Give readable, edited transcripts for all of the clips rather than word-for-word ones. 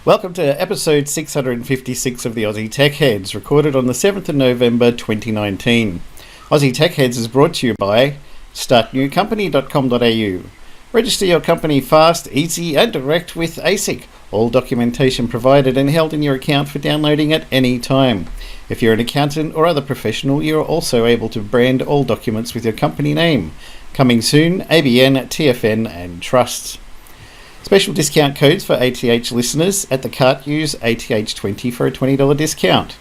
Welcome to episode 656 of the Aussie Tech Heads, recorded on the 7th of November 2019. Aussie Tech Heads is brought to you by startnewcompany.com.au. Register your company fast, easy and direct with ASIC. All documentation provided and held in your account for downloading at any time. If you're an accountant or other professional, you're also able to brand all documents with your company name. Coming soon, ABN, TFN and Trusts. Special discount codes for ATH listeners at the cart. Use ATH20 for a $20 discount.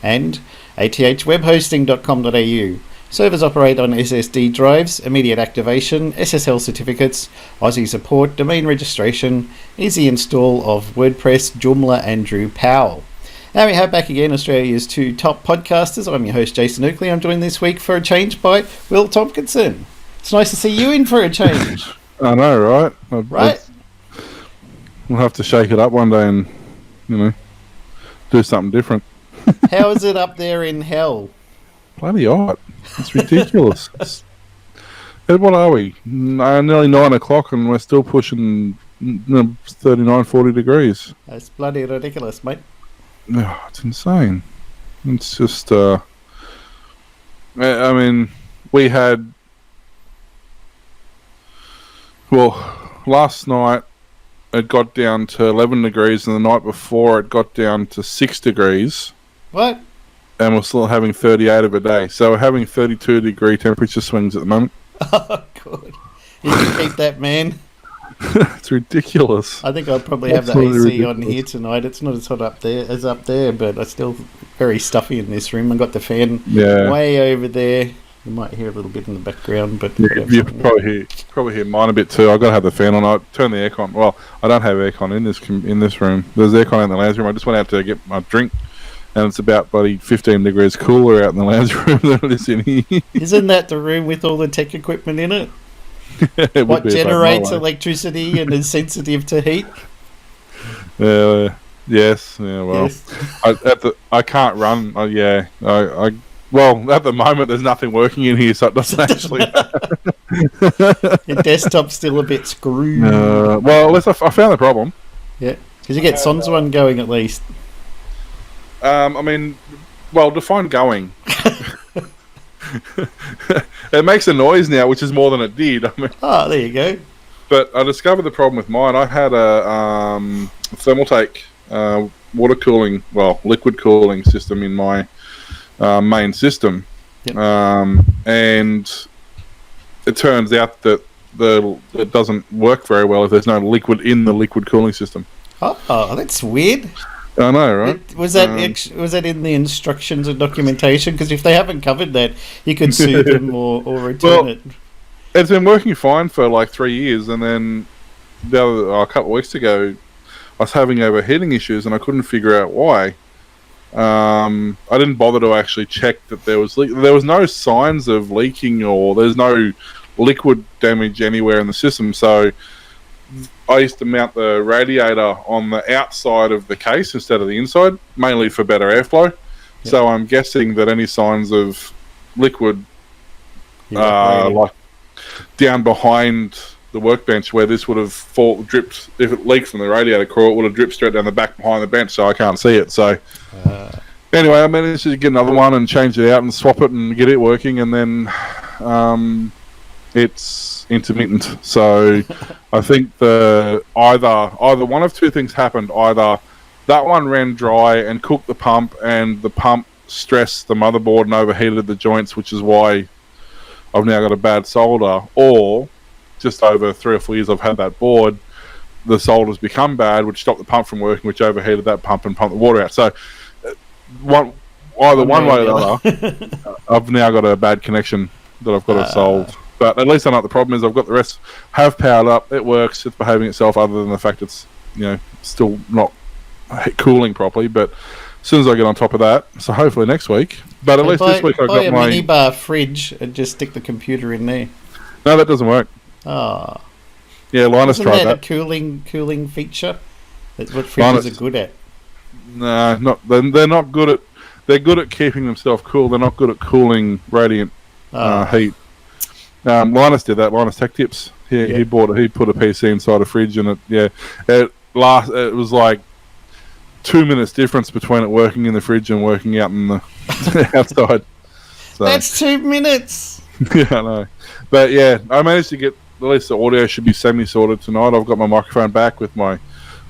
And athwebhosting.com.au. Servers operate on SSD drives, immediate activation, SSL certificates, Aussie support, domain registration, easy install of WordPress, Joomla and Drupal. Now we have back again Australia's two top podcasters. I'm your host Jason Oakley. I'm joined this week for a change by Will Tompkinson. It's nice to see you in for a change. I know, right? Right? We'll have to shake it up one day and, do something different. How is it up there in hell? Bloody hot. It's ridiculous. What are we? Nearly 9 o'clock and we're still pushing 39, 40 degrees. That's bloody ridiculous, mate. Oh, it's insane. It's just, we had, last night it got down to 11 degrees and the night before it got down to 6 degrees. What? And we're still having 38 of a day. So we're having 32 degree temperature swings at the moment. Oh, good. You can keep that, man. It's ridiculous. I think I'll probably have the AC on here tonight. It's not as hot up there, but it's still very stuffy in this room. I've got the fan way over there. You might hear a little bit in the background, but you probably hear mine a bit too. I've got to have the fan on. I turn the aircon. Well, I don't have aircon in this room. There's aircon in the lounge room. I just went out to get my drink, and it's about 15 degrees cooler out in the lounge room than it is in here. Isn't that the room with all the tech equipment in it? It what generates electricity and is sensitive to heat? Yes. Yeah. Well, yes. I can't run. Well, at the moment, there's nothing working in here, so it doesn't actually. Your desktop's still a bit screwed. Unless I found the problem. Yeah, because you get Sans one going at least. Define going. It makes a noise now, which is more than it did. There you go. But I discovered the problem with mine. I had a Thermaltake liquid cooling system in my main system, and it turns out that it doesn't work very well if there's no liquid in the liquid cooling system. Oh, that's weird. I know, right? Was that in the instructions and documentation? Because if they haven't covered that, you could sue them or return it. It's been working fine for like 3 years, and then a couple of weeks ago, I was having overheating issues, and I couldn't figure out why. I didn't bother to actually check that there was no signs of leaking or there's no liquid damage anywhere in the system. So I used to mount the radiator on the outside of the case instead of the inside, mainly for better airflow. Yep. So I'm guessing that any signs of liquid, like down behind the workbench where this would have dripped, if it leaked from the radiator core, it would have dripped straight down the back behind the bench, so I can't see it. So anyway, I managed to get another one and change it out and swap it and get it working, and then it's intermittent. So I think either one of two things happened. Either that one ran dry and cooked the pump, and the pump stressed the motherboard and overheated the joints, which is why I've now got a bad solder, or just over 3 or 4 years I've had that board, the solder's become bad, which stopped the pump from working, which overheated that pump and pumped the water out. So one way or the other, I've now got a bad connection that I've got to solve. But at least I know what the problem is. I've got the rest have powered up. It works. It's behaving itself, other than the fact it's still not cooling properly. But as soon as I get on top of that, so hopefully next week. But at least this week I've got my minibar fridge and just stick the computer in there. No, that doesn't work. Oh. Yeah, Linus tried that. A cooling feature? That's what fridges are good at. No, they're not good at. They're good at keeping themselves cool. They're not good at cooling radiant heat. Linus did that. Linus Tech Tips. He put a PC inside a fridge, and it was like 2 minutes difference between it working in the fridge and working out in the outside. So, That's 2 minutes. yeah, I know. But yeah, I managed to get at least the audio should be semi-sorted tonight. I've got my microphone back with my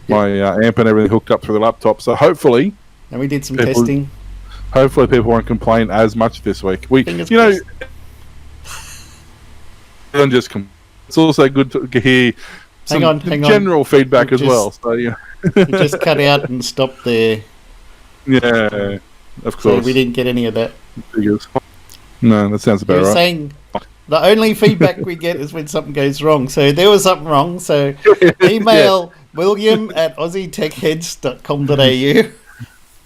amp and everything hooked up through the laptop. So hopefully, and we did some testing. Hopefully, people won't complain as much this week. It's also good to hear some general feedback as well. So yeah, you just cut out and stopped there. Yeah, of course. So we didn't get any of that. Figures. No, that sounds about right. You're saying the only feedback we get is when something goes wrong. So there was something wrong. So email william@aussietechheads.com.au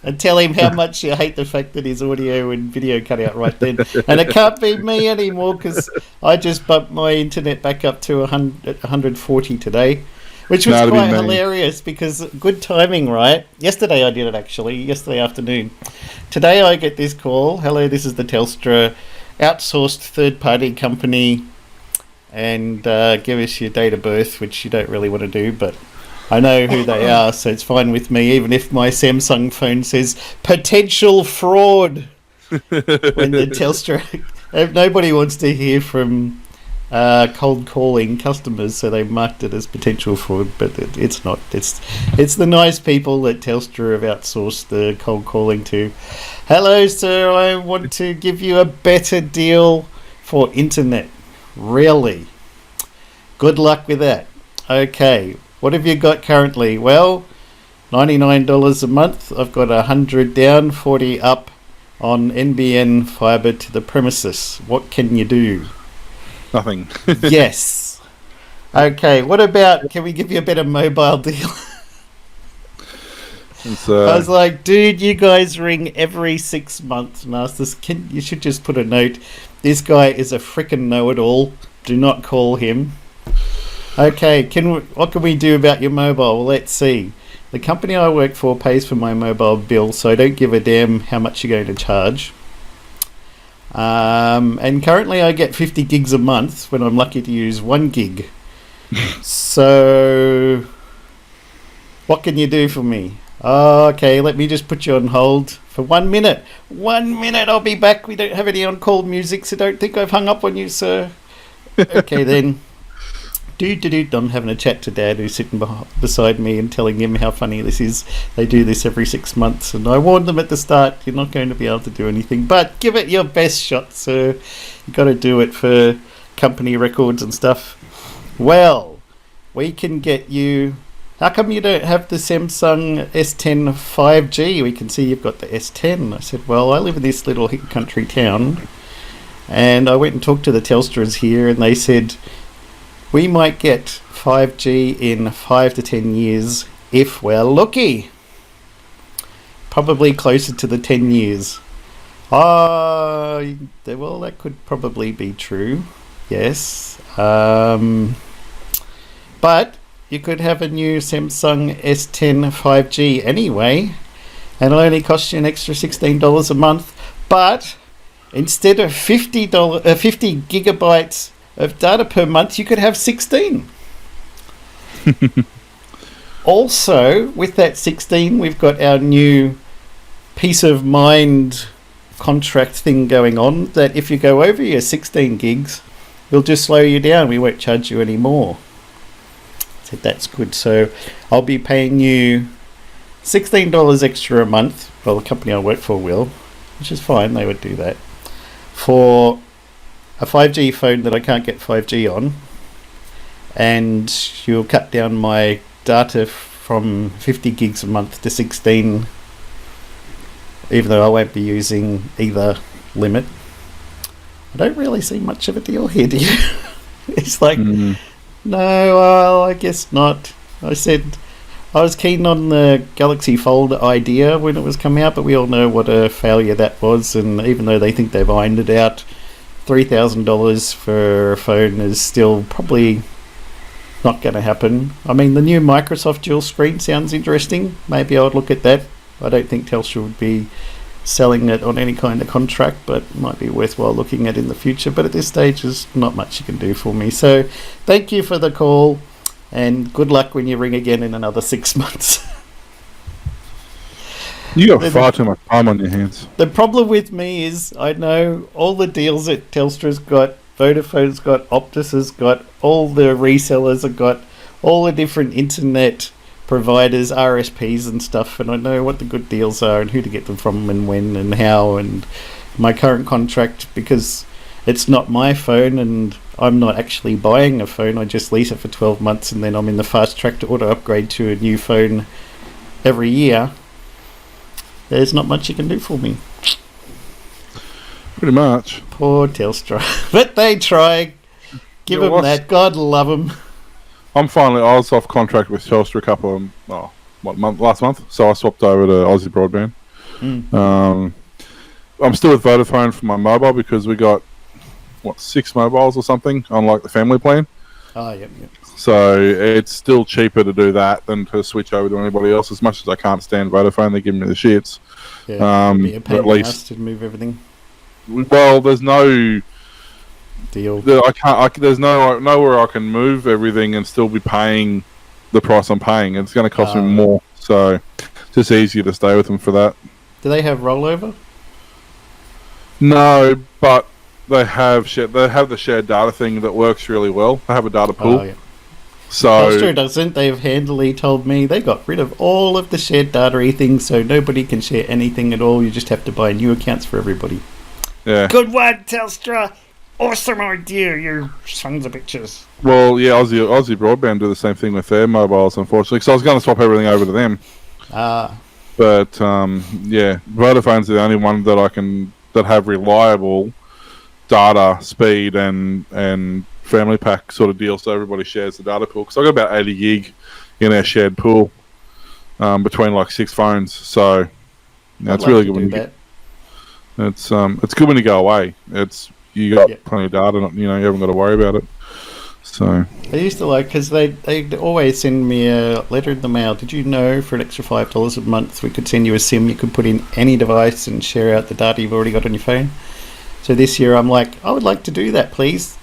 and tell him how much you hate the fact that his audio and video cut out right then. And it can't be me anymore because I just bumped my internet back up to 140 today, which was quite hilarious because good timing, right? Yesterday I did it actually, yesterday afternoon. Today I get this call. Hello, this is the Telstra outsourced third-party company, and give us your date of birth, which you don't really want to do, but I know who they are, so it's fine with me, even if my Samsung phone says potential fraud. When the Telstra, nobody wants to hear from cold calling customers, so they marked it as potential fraud, but it's not. It's the nice people that Telstra have outsourced the cold calling to. Hello, sir, I want to give you a better deal for internet. Really? Good luck with that. Okay, what have you got currently? Well, $99 a month. I've got 100 down, 40 up on NBN fibre to the premises. What can you do? Nothing. Yes. Okay, what about, can we give you a better mobile deal? I was like, dude, you guys ring every 6 months and ask this. You should just put a note. This guy is a frickin' know-it-all. Do not call him. Okay, what can we do about your mobile? Well, let's see. The company I work for pays for my mobile bill, so I don't give a damn how much you're going to charge. And currently I get 50 gigs a month when I'm lucky to use 1 gig. So what can you do for me? Okay, let me just put you on hold for 1 minute. 1 minute, I'll be back. We don't have any on-call music, so don't think I've hung up on you, sir. Okay, then. I'm having a chat to Dad, who's sitting beside me, and telling him how funny this is. They do this every 6 months, and I warned them at the start, you're not going to be able to do anything, but give it your best shot, sir. You've got to do it for company records and stuff. Well, we can get you... How come you don't have the Samsung S10 5G? We can see you've got the S10. I said, well, I live in this little country town, and I went and talked to the Telstras here, and they said, we might get 5G in 5 to 10 years if we're lucky. Probably closer to the 10 years. Well, that could probably be true. Yes. But you could have a new Samsung S10 5G anyway, and it'll only cost you an extra $16 a month. But instead of 50 gigabytes of data per month, you could have 16. Also, with that 16, we've got our new peace of mind contract thing going on, that if you go over your 16 gigs, we'll just slow you down. We won't charge you any more. So that's good. So I'll be paying you $16 extra a month. Well, the company I work for will, which is fine. They would do that. For a 5G phone that I can't get 5G on, and you'll cut down my data from 50 gigs a month to 16, even though I won't be using either limit. I don't really see much of a deal here, do you? It's like, no, well, I guess not. I said I was keen on the Galaxy Fold idea when it was coming out, but we all know what a failure that was, and even though they think they've ironed it out, $3,000 for a phone is still probably not going to happen. I mean, the new Microsoft dual screen sounds interesting. Maybe I would look at that. I don't think Telstra would be selling it on any kind of contract, but it might be worthwhile looking at in the future. But at this stage, there's not much you can do for me. So thank you for the call, and good luck when you ring again in another 6 months. You got far too much time on your hands. The problem with me is I know all the deals that Telstra's got, Vodafone's got, Optus has got, all the resellers have got, all the different internet providers, RSPs and stuff, and I know what the good deals are and who to get them from and when and how, and my current contract, because it's not my phone and I'm not actually buying a phone, I just lease it for 12 months and then I'm in the fast track to auto upgrade to a new phone every year. There's not much you can do for me. Pretty much. Poor Telstra. But they try. Give them that. God love them. I was off contract with Telstra last month, so I swapped over to Aussie Broadband. I'm still with Vodafone for my mobile because we got, 6 mobiles or something on like the family plan. Oh, yep. So it's still cheaper to do that than to switch over to anybody else. As much as I can't stand Vodafone, they give me the shits. Yeah, be a pain in the ass to move everything. Well, there's no deal. There's nowhere I can move everything and still be paying the price I'm paying. It's going to cost me more. So it's just easier to stay with them for that. Do they have rollover? No, but they have the shared data thing that works really well. They have a data pool. Oh, yeah. So Telstra doesn't. They've handily told me they got rid of all of the shared data things, so nobody can share anything at all. You just have to buy new accounts for everybody. Yeah. Good one, Telstra. Awesome idea, you sons of bitches. Well, yeah, Aussie Broadband do the same thing with their mobiles, unfortunately. So I was going to swap everything over to them. But yeah, Vodafone's the only one that have reliable data speed and family pack sort of deal, so everybody shares the data pool. Because I got about 80 gig in our shared pool between like 6 phones. So it's really good when you get. It's good when you go away. You got plenty of data. You haven't got to worry about it. So I used to because they always send me a letter in the mail. Did you know for an extra $5 a month we could send you a SIM? You could put in any device and share out the data you've already got on your phone. So this year I'm like, I would like to do that, please.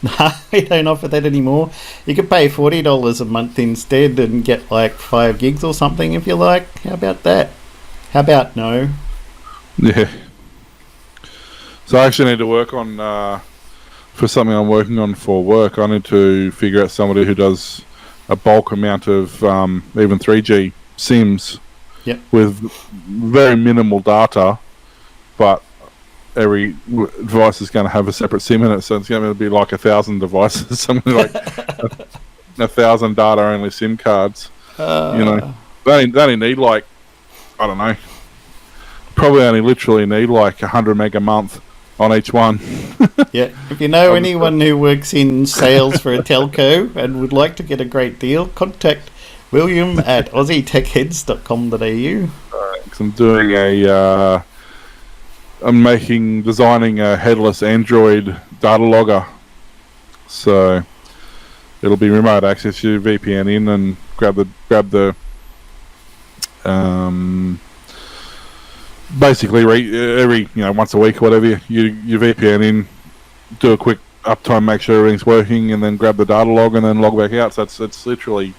They don't offer that anymore. You could pay $40 a month instead and get like 5 gigs or something if you like. How about that? How about no? Yeah. So I actually need to work on, for something I'm working on for work, I need to figure out somebody who does a bulk amount of even 3G SIMs with very minimal data, but every device is going to have a separate SIM in it, so it's going to be like 1,000 devices, something like 1,000 data-only SIM cards. They only need like, I don't know, probably only literally need like 100 meg a month on each one. Yeah, if you know anyone who works in sales for a telco and would like to get a great deal, contact William at aussietechheads.com.au. I'm designing a headless Android data logger, so it'll be remote access. You VPN in and grab the basically every once a week or whatever you VPN in, do a quick uptime, make sure everything's working, and then grab the data log and then log back out. So it's literally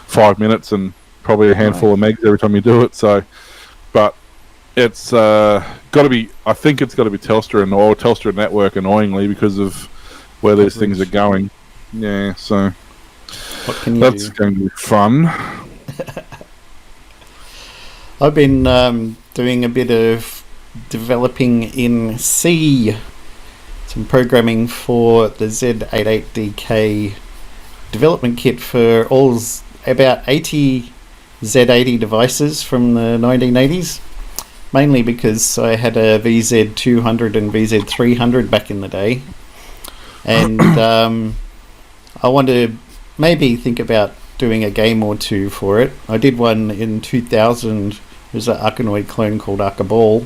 5 minutes and probably a handful of megs every time you do it. So, but it's got to be. I think it's got to be Telstra or Telstra network, annoyingly, because of where these things are going. Yeah, so what can you that's going to be fun. I've been doing a bit of developing in C, some programming for the Z88DK development kit for about 80 Z80 devices from the 1980s. Mainly because I had a VZ200 and VZ300 back in the day. And I want to maybe think about doing a game or two for it. I did one in 2000. There's an Arkanoid clone called Arkaball.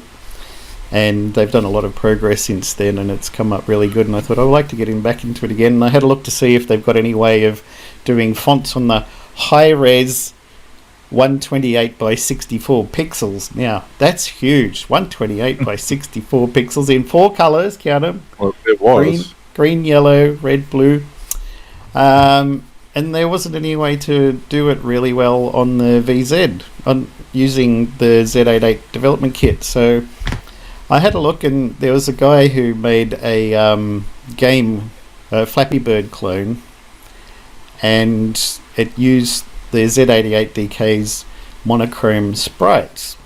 And they've done a lot of progress since then, and it's come up really good. And I thought I'd like to get back into it again. And I had a look to see if they've got any way of doing fonts on the high-res 128 by 64 pixels. Now, that's huge. 128 by 64 pixels in 4 colours, count them. Well, it was. Green, yellow, red, blue. and there wasn't any way to do it really well on the VZ on using the Z88 development kit. So I had a look, and there was a guy who made a game, a Flappy Bird clone, and it used the Z88 DK's monochrome sprites.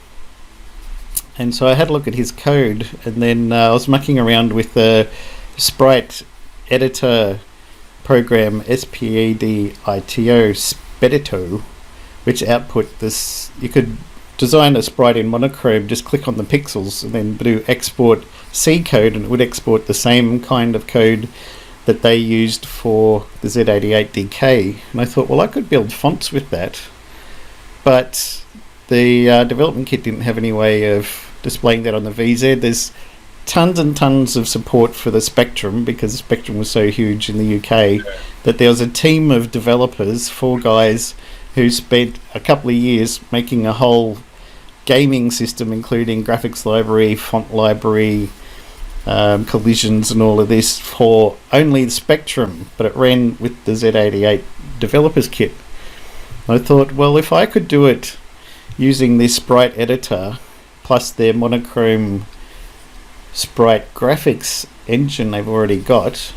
And so I had a look at his code, and then I was mucking around with the sprite editor program SPEDITO Spedito, which output this. You could design a sprite in monochrome, just click on the pixels and then do export C code, and it would export the same kind of code that they used for the Z88 DK. And I thought, well, I could build fonts with that, but the development kit didn't have any way of displaying that on the VZ. There's tons and tons of support for the Spectrum, because the Spectrum was so huge in the UK that there was a team of developers, 4 guys, who spent a couple of years making a whole gaming system, including graphics library, font library, collisions and all of this, for only the Spectrum, but it ran with the Z88 developers kit. I thought, well, if I could do it using this sprite editor plus their monochrome sprite graphics engine they've already got,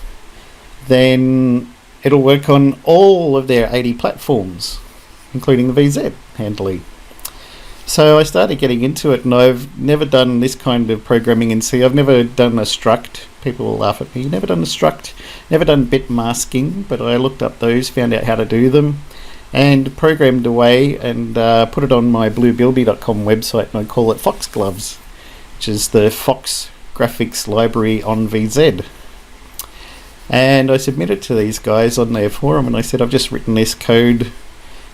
then it'll work on all of their 80 platforms, including the VZ, handily. So I started getting into it, and I've never done this kind of programming in C. I've never done a struct. People will laugh at me. Never done a struct, never done bit masking, but I looked up those, found out how to do them, and programmed away, and put it on my bluebilby.com website, and I call it Foxgloves, which is the Fox graphics library on VZ. And I submitted to these guys on their forum, and I said, I've just written this code.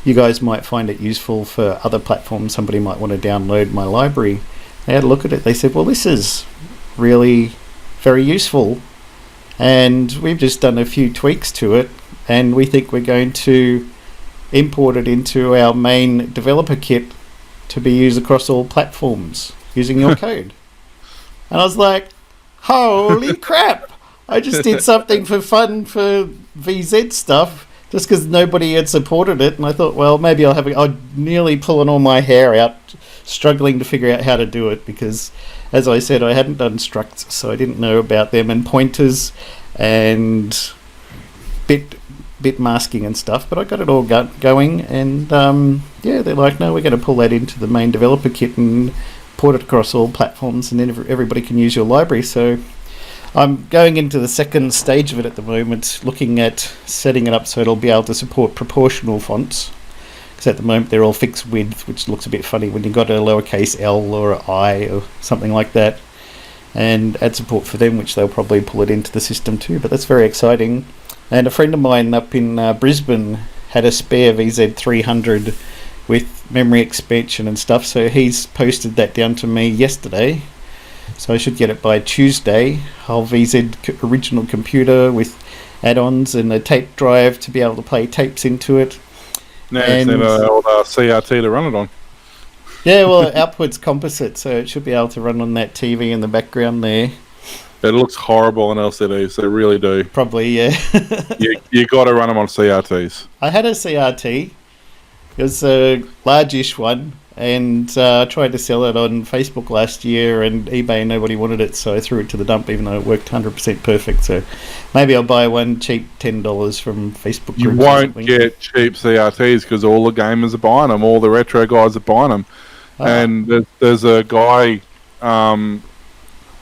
You guys might find it useful for other platforms. Somebody might want to download my library. They had a look at it. They said, well, this is really very useful, and we've just done a few tweaks to it, and we think we're going to import it into our main developer kit to be used across all platforms using your code. And I was like, holy crap, I just did something for fun for VZ stuff just because nobody had supported it. And I thought, well, maybe I'd nearly pulling all my hair out, struggling to figure out how to do it, because as I said, I hadn't done structs, so I didn't know about them, and pointers and bit masking and stuff, but I got it all going, and they're like, no, we're going to pull that into the main developer kit and port it across all platforms, and then everybody can use your library. So I'm going into the second stage of it at the moment, looking at setting it up so it'll be able to support proportional fonts, because at the moment they're all fixed width, which looks a bit funny when you've got a lowercase l or an I or something like that, and add support for them, which they'll probably pull it into the system too. But that's very exciting. And a friend of mine up in Brisbane had a spare VZ300 with memory expansion and stuff, so he's posted that down to me yesterday. So I should get it by Tuesday. Whole VZ original computer with add-ons and a tape drive to be able to play tapes into it. Now it's an old CRT to run it on. Yeah, well, output's composite, so it should be able to run on that TV in the background there. It looks horrible on LCDs, they really do. Probably, yeah. you got to run them on CRTs. I had a CRT. It was a largish one, and I tried to sell it on Facebook last year, and eBay, nobody wanted it, so I threw it to the dump, even though it worked 100% perfect. So maybe I'll buy one cheap $10 from Facebook. You won't get cheap CRTs because all the gamers are buying them, all the retro guys are buying them. And there's a guy...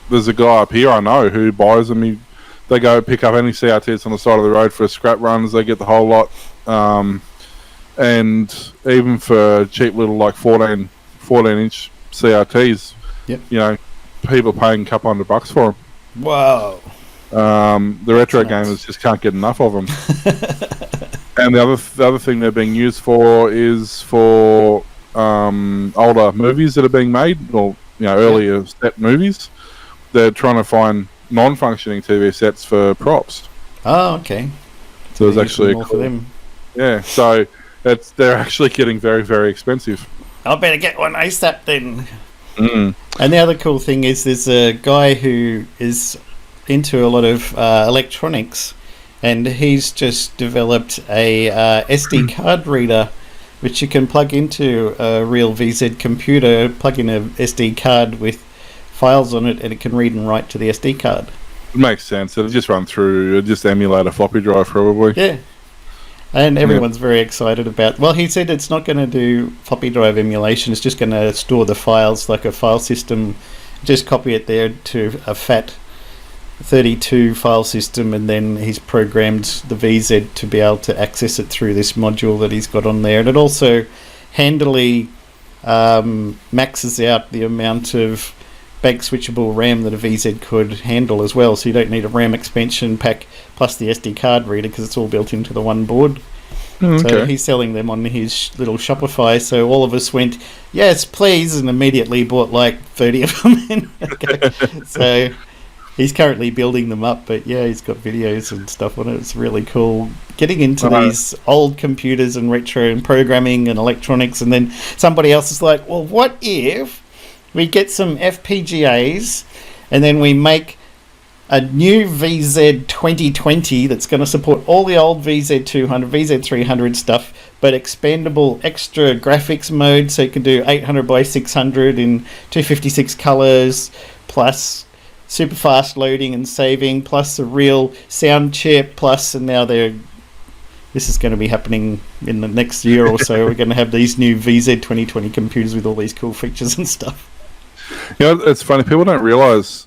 there's a guy up here I know who buys them. They go pick up any CRTs on the side of the road for scrap runs. They get the whole lot. And even for cheap little like 14-inch CRTs, yep. You know, people paying a couple $100 for them. Wow. The retro gamers just can't get enough of them. And the other thing they're being used for is for older movies that are being made, or earlier set movies. They're trying to find non-functioning TV sets for props. Oh, okay. So there's actually more for them. Yeah, so they're actually getting very, very expensive. I better get one ASAP then. Mm. And the other cool thing is there's a guy who is into a lot of electronics, and he's just developed a SD card reader which you can plug into a real VZ computer, plug in a SD card with files on it, and it can read and write to the SD card. It makes sense. It'll just run through, it'll just emulate a floppy drive probably. Yeah. And everyone's very excited about... Well, he said it's not going to do floppy drive emulation. It's just going to store the files like a file system. Just copy it there to a FAT32 file system, and then he's programmed the VZ to be able to access it through this module that he's got on there. And it also handily maxes out the amount of bank switchable RAM that a VZ could handle as well, so you don't need a RAM expansion pack plus the SD card reader because it's all built into the one board. So he's selling them on his little Shopify, so all of us went, yes please, and immediately bought like 30 of them. So he's currently building them up, but yeah, he's got videos and stuff on it. It's really cool getting into these old computers and retro and programming and electronics. And then somebody else is like, well, what if we get some FPGAs and then we make a new VZ 2020 that's going to support all the old VZ200, VZ300 stuff, but expandable extra graphics mode, so you can do 800 by 600 in 256 colors, plus super fast loading and saving, plus a real sound chip, plus, and now this is going to be happening in the next year or so. We're going to have these new VZ 2020 computers with all these cool features and stuff. You know, it's funny, people don't realise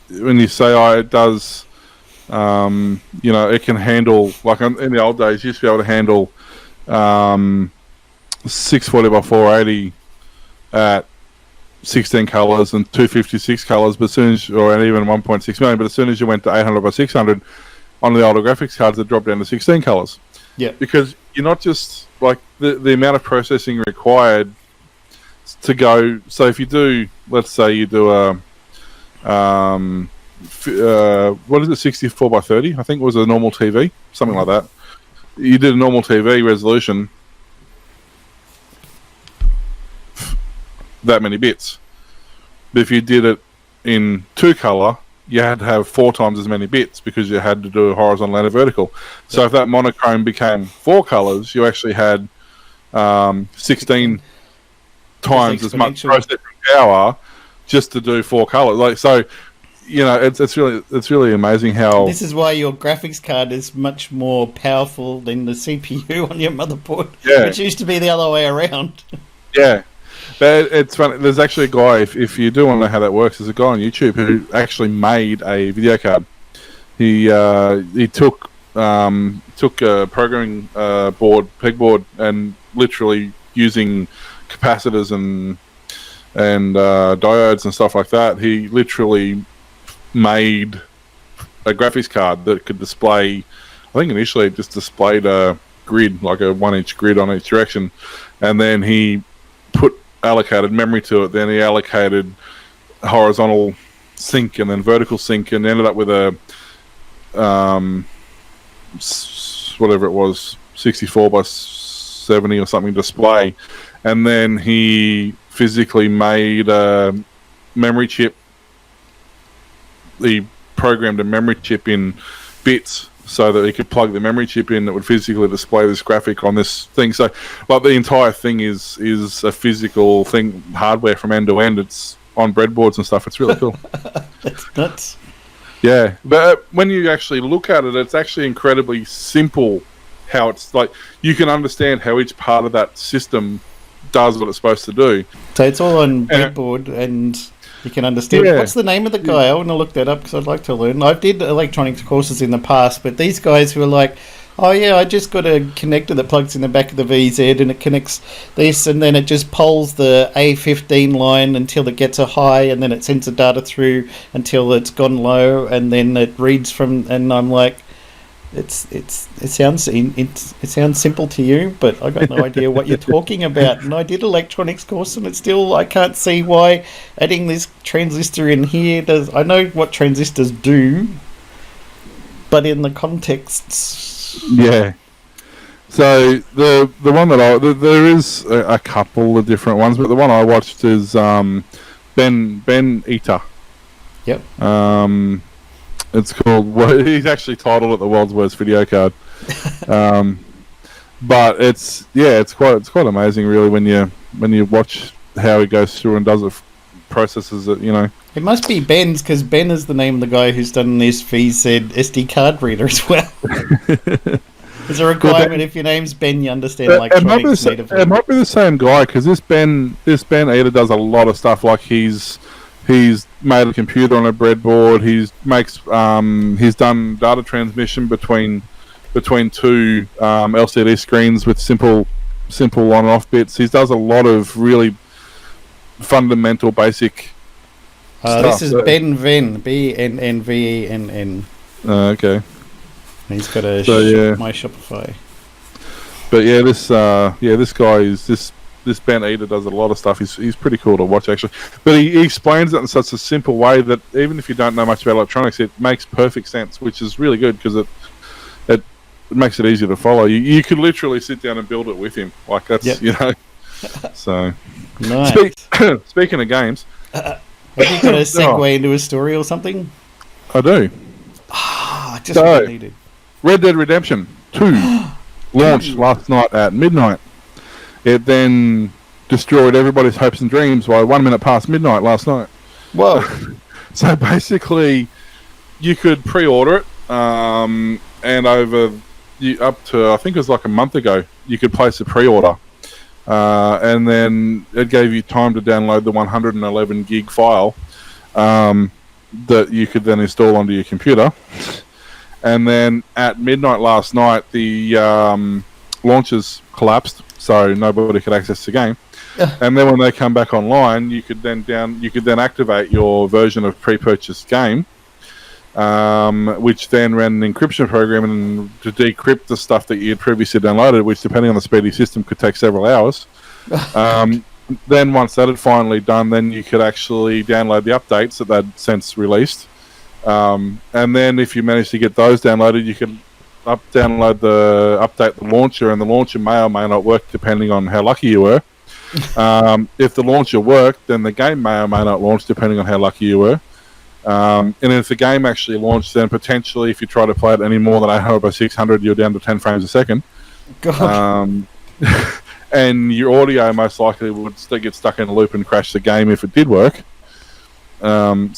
when you say, it does, it can handle, like in the old days, you used to be able to handle 640 by 480 at 16 colours and 256 colours, but as soon as, or even 1.6 million, but as soon as you went to 800 by 600 on the older graphics cards, it dropped down to 16 colours. Yeah. Because you're not just, like, the amount of processing required to go, so if you do, let's say you do what is it, 64 by 30? I think it was a normal TV, something like that. You did a normal TV resolution, that many bits. But if you did it in 2-color, you had to have 4 times as many bits because you had to do a horizontal and a vertical. So if that monochrome became 4 colors, you actually had 16 times as much processing power just to do 4 colors. Like, so, you know, it's really amazing how. This is why your graphics card is much more powerful than the CPU on your motherboard, which used to be the other way around. Yeah. But it's funny. There's actually a guy, if you do want to know how that works, there's a guy on YouTube who actually made a video card. He took a programming pegboard, and literally using capacitors and diodes and stuff like that, he literally made a graphics card that could display, I think initially it just displayed a grid, like a 1-inch grid on each direction, and then he allocated memory to it, then he allocated horizontal sync and then vertical sync, and ended up with a whatever it was, 64 by 70 or something display. And then he physically made a memory chip. He programmed a memory chip in bits so that he could plug the memory chip in that would physically display this graphic on this thing. So, like, the entire thing is a physical thing, hardware from end to end. It's on breadboards and stuff. It's really cool. That's nuts. Yeah, but when you actually look at it, it's actually incredibly simple. How it's like you can understand how each part of that system does what it's supposed to do. So it's all on breadboard, and you can understand. Yeah. What's the name of the guy? I want to look that up because I'd like to learn. I did electronics courses in the past, but these guys who are like, oh yeah, I just got a connector that plugs in the back of the VZ and it connects this, and then it just polls the A15 line until it gets a high, and then it sends the data through until it's gone low, and then it reads from. And I'm like, it sounds simple to you, but I got no idea what you're talking about. And I did electronics course, and it's still, I can't see why adding this transistor in here does. I know what transistors do, but in the contexts. Yeah. So the one that there is a couple of different ones, but the one I watched is Ben Eater. Yep. It's called. Well, he's actually titled it the world's worst video card. But it's quite amazing, really, when you watch how he goes through and does it, processes it. It must be Ben's, because Ben is the name of the guy who's done this said SD card reader as well. There's a requirement if your name's Ben, you understand electronics natively. It might be the same guy, because this Ben Eater does a lot of stuff. Like he's made a computer on a breadboard. He's done data transmission between two LCD screens with simple on and off bits. He does a lot of really fundamental, basic stuff. This is Ben Venn, BNNVENN. Okay. He's got my Shopify. But yeah, this guy is this Ben Eater does a lot of stuff. He's pretty cool to watch, actually. But he explains it in such a simple way that even if you don't know much about electronics, it makes perfect sense, which is really good, because it makes it easier to follow. You could literally sit down and build it with him. Like that's So nice. Speaking of games, have you got a segue into a story or something? I do. I just really needed. Red Dead Redemption 2 launched last night at midnight. It then destroyed everybody's hopes and dreams by 1 minute past midnight last night. Whoa. So basically, you could pre-order it, and up to, I think it was like a month ago, you could place a pre-order. And then it gave you time to download the 111 gig file that you could then install onto your computer. And then at midnight last night, the launchers collapsed, so nobody could access the game. And then when they come back online, you could then activate your version of pre-purchased game, which then ran an encryption program to decrypt the stuff that you had previously downloaded, which, depending on the speed of your system, could take several hours. Then once that had finally done, then you could actually download the updates that they'd since released. And then if you managed to get those downloaded, you could update the launcher, and the launcher may or may not work depending on how lucky you were. If the launcher worked, then the game may or may not launch depending on how lucky you were. And if the game actually launched, then potentially if you try to play it any more than 800 by 600, you're down to 10 frames a second. God. And your audio most likely would get stuck in a loop and crash the game if it did work. So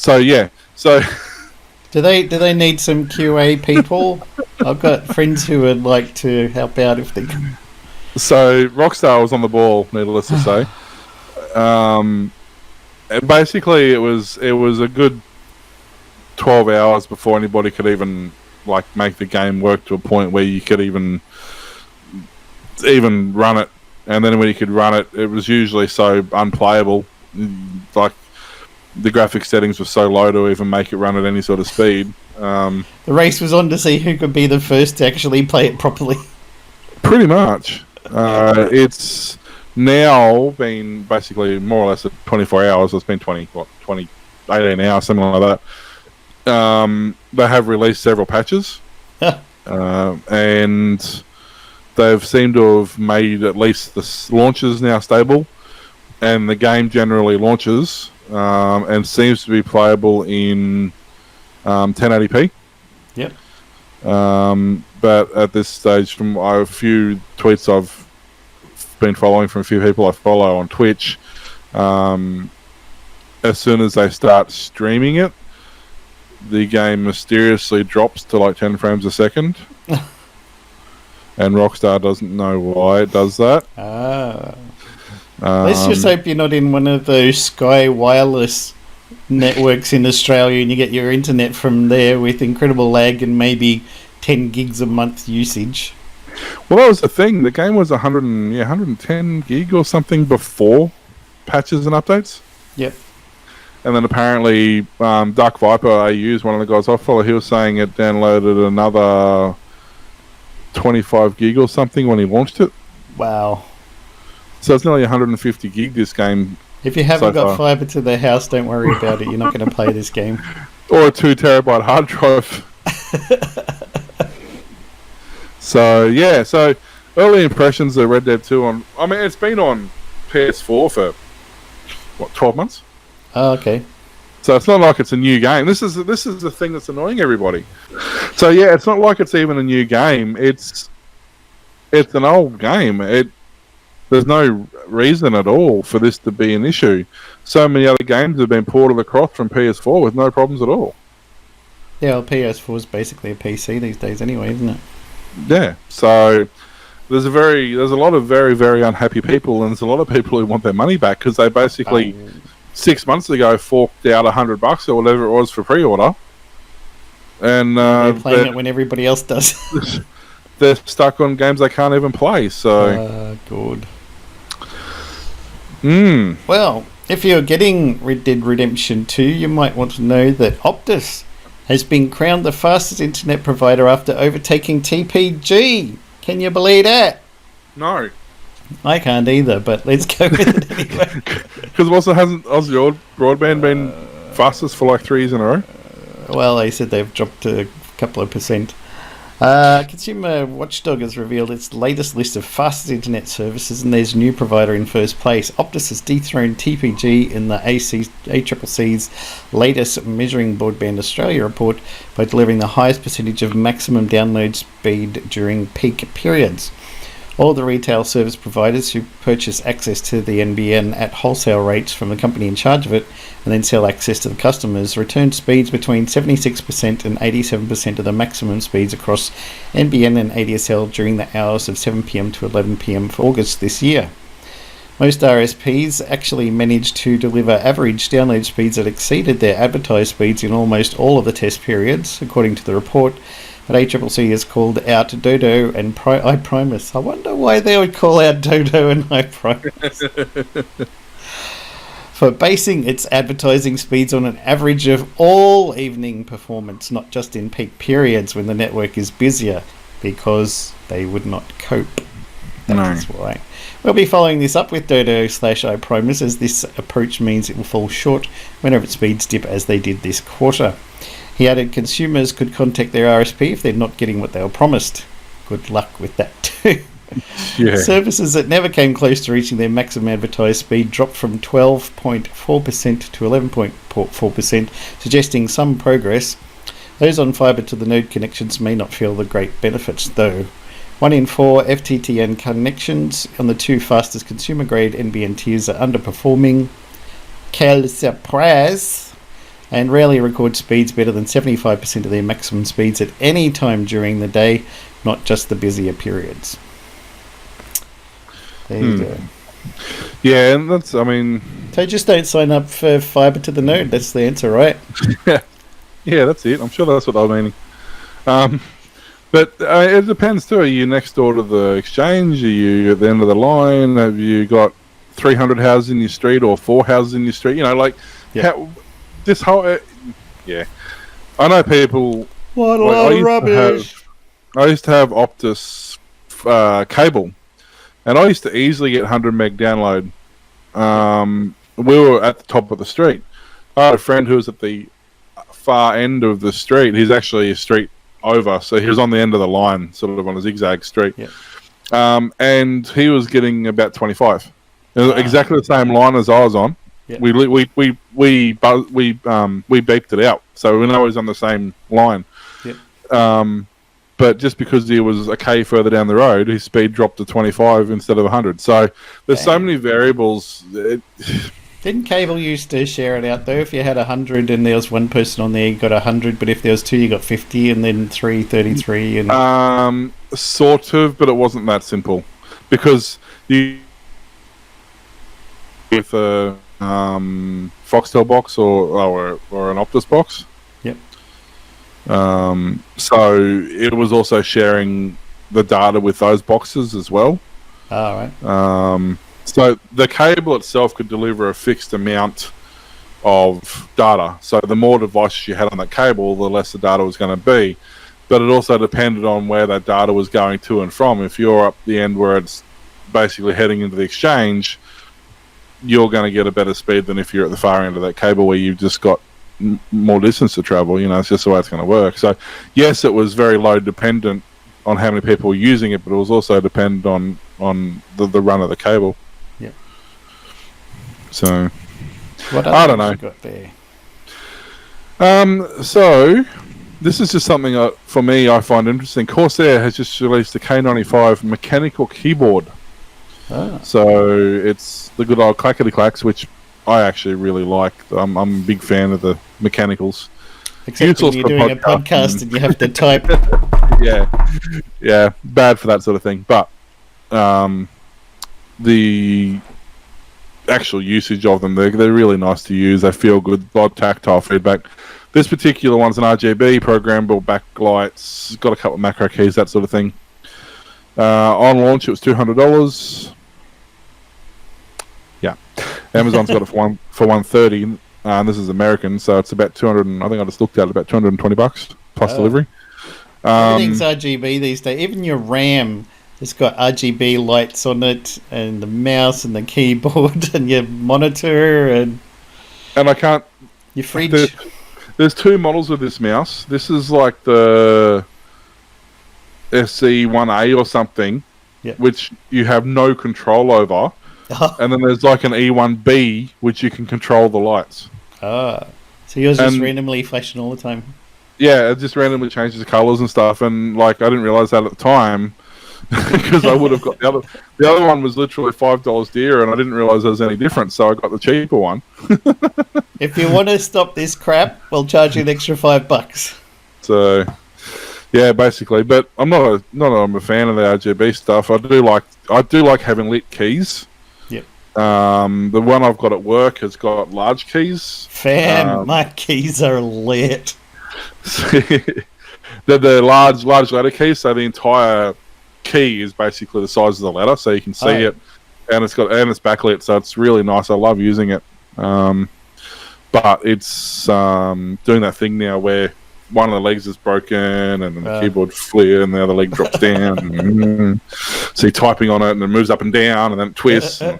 do they need some QA people? I've got friends who would like to help out if they can. So Rockstar was on the ball, needless to say. Basically, it was a good 12 hours before anybody could even make the game work to a point where you could even run it. And then when you could run it, it was usually so unplayable. Like, the graphics settings were so low to even make it run at any sort of speed. The race was on to see who could be the first to actually play it properly. Pretty much. It's now been basically more or less 24 hours. It's been 18 hours, something like that. They have released several patches. And they've seemed to have made at least the launches now stable, and the game generally launches and seems to be playable in 1080p. Yep. But at this stage, from a few tweets I've been following from a few people I follow on Twitch, as soon as they start streaming it, the game mysteriously drops to 10 frames a second. And Rockstar doesn't know why it does that. Let's just hope you're not in one of those Sky Wireless networks in Australia and you get your internet from there with incredible lag and maybe 10 gigs a month usage. Well, that was the thing. The game was 110 gig or something before patches and updates. Yep. And then apparently Dark Viper AU is one of the guys I follow. He was saying it downloaded another 25 gig or something when he launched it. Wow. So it's nearly 150 gig, this game. If you haven't got fibre to the house, don't worry about it. You're not going to play this game. Or a 2 terabyte hard drive. So early impressions of Red Dead 2 it's been on PS4 for 12 months? Oh, okay. So it's not like it's a new game. This is the thing that's annoying everybody. So yeah, it's not like it's even a new game. It's an old game. There's no reason at all for this to be an issue. So many other games have been ported across from PS4 with no problems at all. Yeah, well, PS4 is basically a PC these days anyway, isn't it? Yeah. So there's a lot of very, very unhappy people, and there's a lot of people who want their money back because they basically 6 months ago forked out $100 or whatever it was for pre-order, and they're playing it when everybody else does. They're stuck on games they can't even play. So good. Well, if you're getting Red Dead Redemption 2, you might want to know that Optus has been crowned the fastest internet provider after overtaking TPG. Can you believe that? No. I can't either, but let's go with it anyway. Because also hasn't Aussie broadband been fastest for like 3 years in a row? Well, they said they've dropped a couple of percent. Consumer Watchdog has revealed its latest list of fastest internet services, and there's a new provider in first place. Optus has dethroned TPG in the ACCC's latest Measuring Broadband Australia report by delivering the highest percentage of maximum download speed during peak periods. All the retail service providers who purchase access to the NBN at wholesale rates from the company in charge of it and then sell access to the customers return speeds between 76% and 87% of the maximum speeds across NBN and ADSL during the hours of 7 p.m. to 11 p.m. for August this year. Most RSPs actually managed to deliver average download speeds that exceeded their advertised speeds in almost all of the test periods, according to the report. But ACCC has called out Dodo and iPrimus. I wonder why they would call out Dodo and iPrimus. For basing its advertising speeds on an average of all evening performance, not just in peak periods when the network is busier, because they would not cope. That's why. We'll be following this up with Dodo/iPrimus, as this approach means it will fall short whenever its speeds dip as they did this quarter. He added consumers could contact their RSP if they're not getting what they were promised. Good luck with that too. Yeah. Services that never came close to reaching their maximum advertised speed dropped from 12.4% to 11.4%, suggesting some progress. Those on fibre to the node connections may not feel the great benefits though. 1 in 4 FTTN connections on the 2 fastest consumer grade NBN tiers are underperforming. Quelle surprise! And rarely record speeds better than 75% of their maximum speeds at any time during the day, not just the busier periods. There you go. Yeah, and that's, I mean... So just don't sign up for fibre to the node, that's the answer, right? Yeah, that's it. I'm sure that's what they're meaning. But it depends too. Are you next door to the exchange? Are you at the end of the line? Have you got 300 houses in your street or 4 houses in your street? You know, like... Yeah. This whole... yeah. I know people... What a lot of rubbish! I used to have Optus cable, and I used to easily get 100 meg download. We were at the top of the street. I had a friend who was at the far end of the street. He's actually a street over, so he was on the end of the line, sort of on a zigzag street. Yeah. And he was getting about 25. It was exactly the same line as I was on. Yeah. We beeped it out, so we know he was on the same line. Yeah. But just because he was a K further down the road, his speed dropped to 25 instead of 100. So there's so many variables. Didn't cable used to share it out though? If you had 100 and there was one person on there, you got 100. But if there was 2, you got 50, and then 3, 33. And sort of, but it wasn't that simple because you with a Foxtel box or an Optus box. Yep. So it was also sharing the data with those boxes as well. All right. So the cable itself could deliver a fixed amount of data. So the more devices you had on that cable, the less the data was going to be. But it also depended on where that data was going to and from. If you're up the end where it's basically heading into the exchange, you're going to get a better speed than if you're at the far end of that cable where you've just got more distance to travel. You know, it's just the way it's going to work. So, yes, it was very load dependent on how many people were using it, but it was also dependent on the run of the cable. Yeah. So, what I don't know. Got there? So this is just something for me I find interesting. Corsair has just released the K95 mechanical keyboard. Ah. So it's the good old clackety clacks, which I actually really like. I'm a big fan of the mechanicals. Except when you're doing a podcast and you have to type. yeah, bad for that sort of thing. But the actual usage of them, they're really nice to use. They feel good, a lot of tactile feedback. This particular one's an RGB programmable backlights, got a couple of macro keys, that sort of thing. On launch, it was $200. Yeah, Amazon's got it for $130. And this is American, so it's about 200. I think I just looked at it, about $220 plus delivery. Everything's RGB these days. Even your RAM has got RGB lights on it, and the mouse and the keyboard and your monitor and I can't. Your fridge. There's two models of this mouse. This is like the SE1A or something, which you have no control over. And then there's like an E1B, which you can control the lights. So yours just randomly flashing all the time? Yeah, it just randomly changes the colours and stuff. And like, I didn't realise that at the time, because I would have got the other. The other one was literally $5 dearer, and I didn't realise there was any difference, so I got the cheaper one. If you want to stop this crap, we'll charge you an extra $5. So, yeah, basically. But I'm I'm a fan of the RGB stuff. I do like having lit keys. Yep. The one I've got at work has got large keys. My keys are lit. The large letter keys, so the entire key is basically the size of the letter, so you can see it, and it's backlit, so it's really nice. I love using it. But it's doing that thing now where one of the legs is broken and then the keyboard flips and the other leg drops down. So you're typing on it and it moves up and down and then it twists. You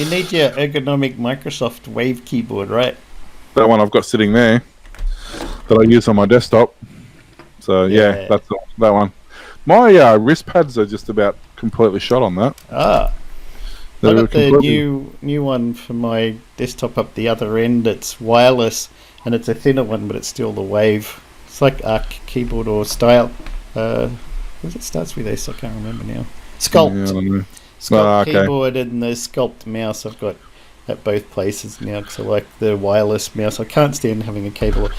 need your ergonomic Microsoft Wave keyboard, right? That one I've got sitting there that I use on my desktop. So yeah, that's that one. My wrist pads are just about completely shot on that. I got the new one for my desktop up the other end. It's wireless and it's a thinner one, but it's still the Wave. It's like Arc keyboard or Style. What it starts with S? I can't remember now. Sculpt. Sculpt keyboard and the Sculpt mouse I've got at both places now because I like the wireless mouse. I can't stand having a cable.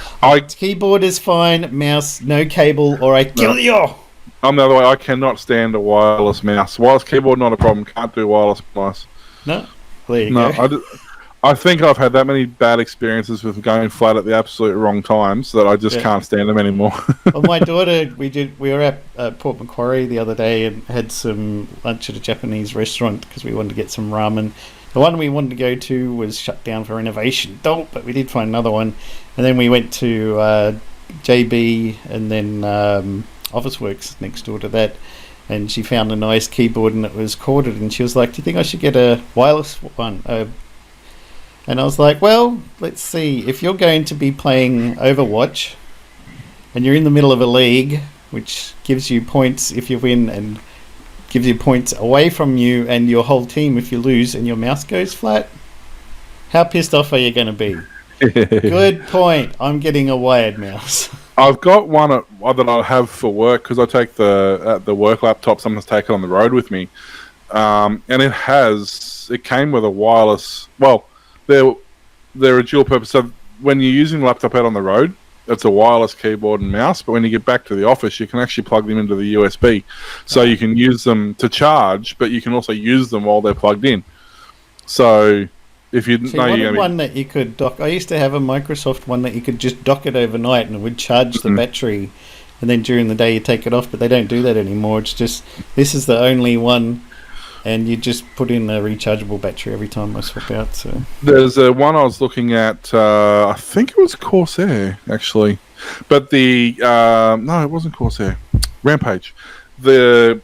Keyboard is fine, mouse no cable, or I kill you. I'm the other way. I cannot stand a wireless mouse. Wireless keyboard, not a problem. Can't do wireless mouse. No? There you go. I think I've had that many bad experiences with going flat at the absolute wrong times that I just can't stand them anymore. Well, my daughter, we were at Port Macquarie the other day and had some lunch at a Japanese restaurant because we wanted to get some ramen. The one we wanted to go to was shut down for renovation. But we did find another one. And then we went to JB and then Officeworks next door to that. And she found a nice keyboard and it was corded. And she was like, do you think I should get a wireless one? And I was like, well, let's see. If you're going to be playing Overwatch and you're in the middle of a league, which gives you points if you win and gives you points away from you and your whole team if you lose and your mouse goes flat, how pissed off are you going to be? Good point. I'm getting a wired mouse. I've got one that I have for work because I take the work laptop. Sometimes take it on the road with me, and it came with a wireless. Well, they're a dual purpose. So when you're using the laptop out on the road, it's a wireless keyboard and mouse. But when you get back to the office, you can actually plug them into the USB, so you can use them to charge, but you can also use them while they're plugged in. So if you one that you could dock. I used to have a Microsoft one that you could just dock it overnight and it would charge the battery, and then during the day you take it off. But they don't do that anymore. It's just this is the only one. And you just put in a rechargeable battery every time I swap out. So there's one I was looking at. I think it was Corsair actually, but no, it wasn't Corsair. Rampage. The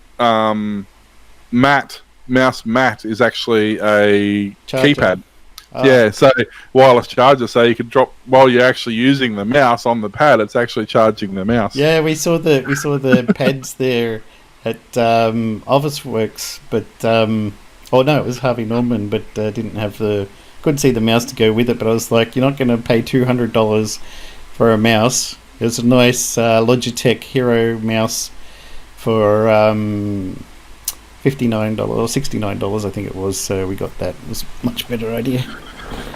mouse mat is actually a keypad. Yeah, so wireless charger, so you could drop while you're actually using the mouse on the pad. It's actually charging the mouse. Yeah, we saw the pads there at Officeworks, but it was Harvey Norman, but couldn't see the mouse to go with it. But I was like, you're not going to pay $200 for a mouse. It was a nice Logitech Hero mouse for $59 or $69, I think it was. So we got that. It was a much better idea.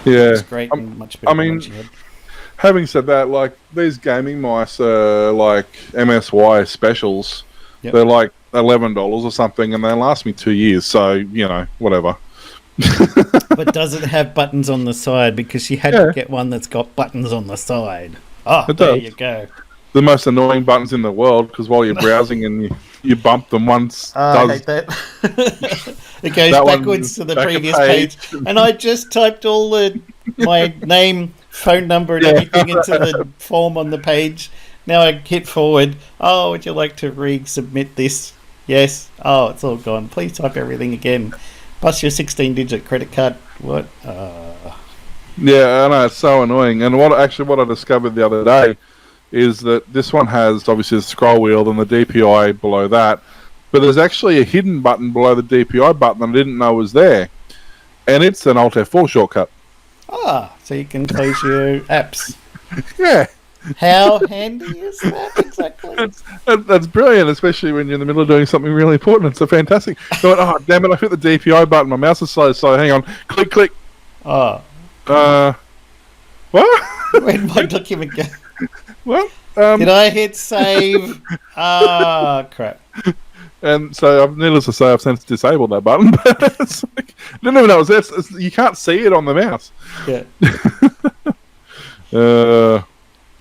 Yeah, It was great and much better than what you had. having said that, like these gaming mice are like MSY specials. Yep. They're like $11 or something, and they last me 2 years. So whatever. But does it have buttons on the side? Because you had to get one that's got buttons on the side. Oh, there you go. The most annoying buttons in the world, because while you're browsing and you bump them once, I hate that. It goes backwards to the previous page. And I just typed all my name, phone number, and everything into the form on the page. Now I hit forward. Oh, would you like to resubmit this? Yes. Oh, it's all gone. Please type everything again. Plus your 16-digit credit card. What? Yeah, I know, it's so annoying. And what I discovered the other day is that this one has obviously the scroll wheel and the DPI below that, but there's actually a hidden button below the DPI button that I didn't know was there, and it's an Alt F4 shortcut. So you can close your apps. Yeah. How handy is that exactly? That's brilliant, especially when you're in the middle of doing something really important. It's a fantastic. Oh, damn it, I hit the DPI button. My mouse is slow, so hang on. Click. Oh. What? Where'd my document go? What? Did I hit save? Crap. And so, needless to say, I've since disabled that button. It's like, I didn't even know it was there. You can't see it on the mouse. Yeah.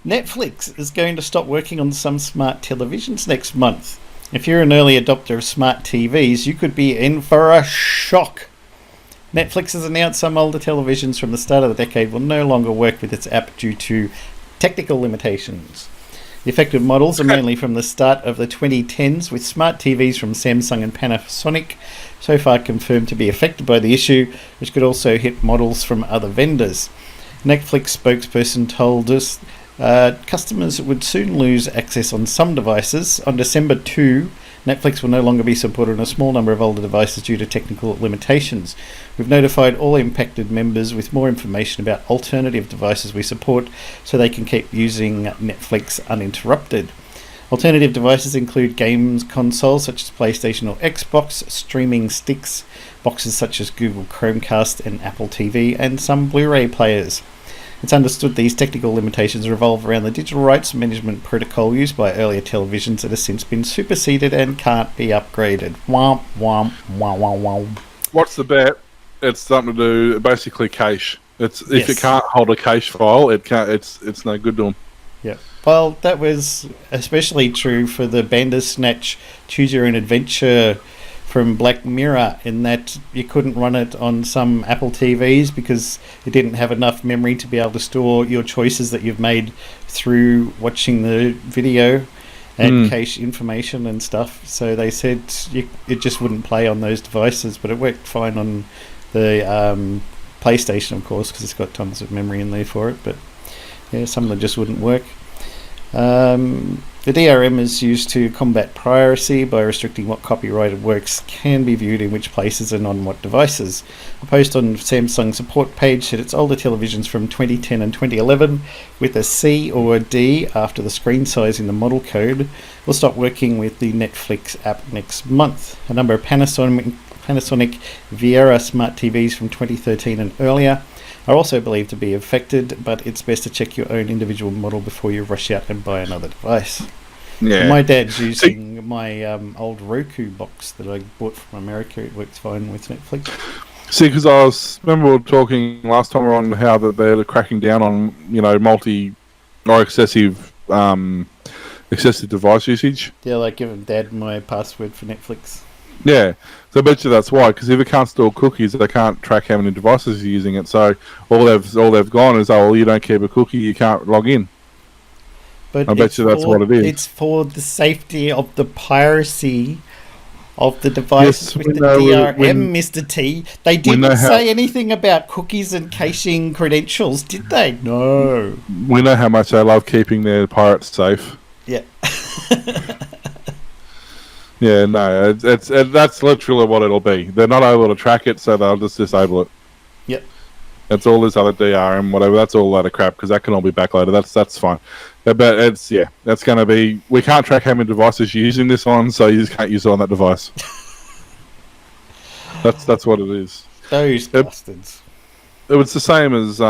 Netflix is going to stop working on some smart televisions next month. If you're an early adopter of smart TVs, you could be in for a shock. Netflix has announced some older televisions from the start of the decade will no longer work with its app due to technical limitations. The affected models are mainly from the start of the 2010s, with smart TVs from Samsung and Panasonic so far confirmed to be affected by the issue, which could also hit models from other vendors. Netflix spokesperson told us customers would soon lose access on some devices. On December 2, Netflix will no longer be supported on a small number of older devices due to technical limitations. We've notified all impacted members with more information about alternative devices we support so they can keep using Netflix uninterrupted. Alternative devices include games consoles such as PlayStation or Xbox, streaming sticks, boxes such as Google Chromecast and Apple TV, and some Blu-ray players. It's understood these technical limitations revolve around the digital rights management protocol used by earlier televisions that has since been superseded and can't be upgraded. Womp, womp, womp, womp, womp. What's the bet? It's something to do, basically cache. If it can't hold a cache file, it can't. It's no good to them. Yeah. Well, that was especially true for the Bandersnatch Choose Your Own Adventure from Black Mirror, in that you couldn't run it on some Apple TVs because it didn't have enough memory to be able to store your choices that you've made through watching the video and cache information and stuff. So they said it just wouldn't play on those devices, but it worked fine on the PlayStation, of course, because it's got tons of memory in there for it. But yeah, some of them just wouldn't work. The DRM is used to combat piracy by restricting what copyrighted works can be viewed in which places and on what devices. A post on Samsung's support page said its older televisions from 2010 and 2011 with a C or a D after the screen size in the model code will stop working with the Netflix app next month. A number of Panasonic Viera smart TVs from 2013 and earlier are also believed to be affected, but it's best to check your own individual model before you rush out and buy another device. Yeah. My dad's using my old Roku box that I bought from America. It works fine with Netflix. See, because remember we were talking last time on how that they're cracking down on excessive device usage. Yeah, like giving Dad my password for Netflix. Yeah, so I bet you that's why. Because if it can't store cookies, they can't track how many devices you're using it. So all they've gone is, you don't keep a cookie, you can't log in. But I bet you that's what it is. It's for the safety of the piracy of the devices with the DRM, Mr. T. They didn't say anything about cookies and caching credentials, did they? No. We know how much they love keeping their pirates safe. Yeah. Yeah, no, that's literally what it'll be. They're not able to track it, so they'll just disable it. Yep. It's all this other DRM, whatever. That's all a lot of crap because that can all be backloaded. That's fine. But that's going to be. We can't track how many devices you're using this on, so you just can't use it on that device. That's what it is. Those bastards. It was the same as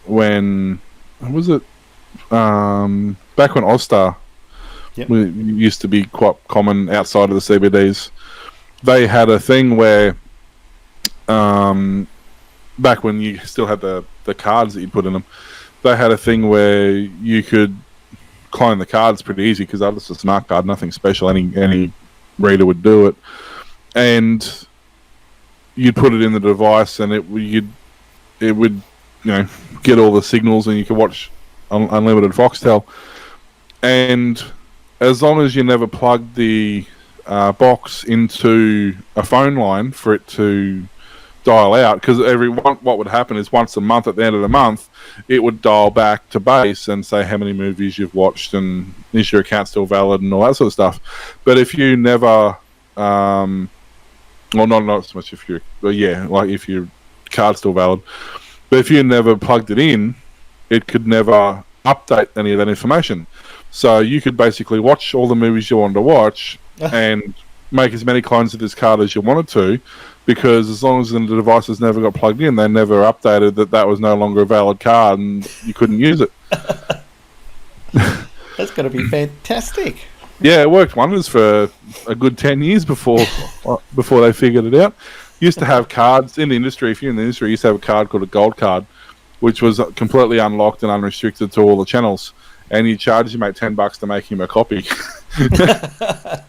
when was it back when Austar used to be quite common outside of the CBDs. They had a thing where back when you still had the cards that you put in them, they had a thing where you could clone the cards pretty easy because that was a smart card, nothing special. Any reader would do it, and you'd put it in the device, and it would get all the signals, and you could watch unlimited Foxtel. And as long as you never plugged the box into a phone line for it to dial out, because what would happen is once a month at the end of the month it would dial back to base and say how many movies you've watched and is your account still valid and all that sort of stuff. But if you never well, not so much if your card's still valid, but if you never plugged it in, it could never update any of that information. So you could basically watch all the movies you wanted to watch and make as many clones of this card as you wanted to, because as long as the devices never got plugged in, they never updated that was no longer a valid card and you couldn't use it. That's going to be fantastic. Yeah, it worked wonders for a good 10 years before they figured it out. Used to have cards in the industry. If you're in the industry, you used to have a card called a gold card, which was completely unlocked and unrestricted to all the channels. And you charge your mate $10 to make him a copy.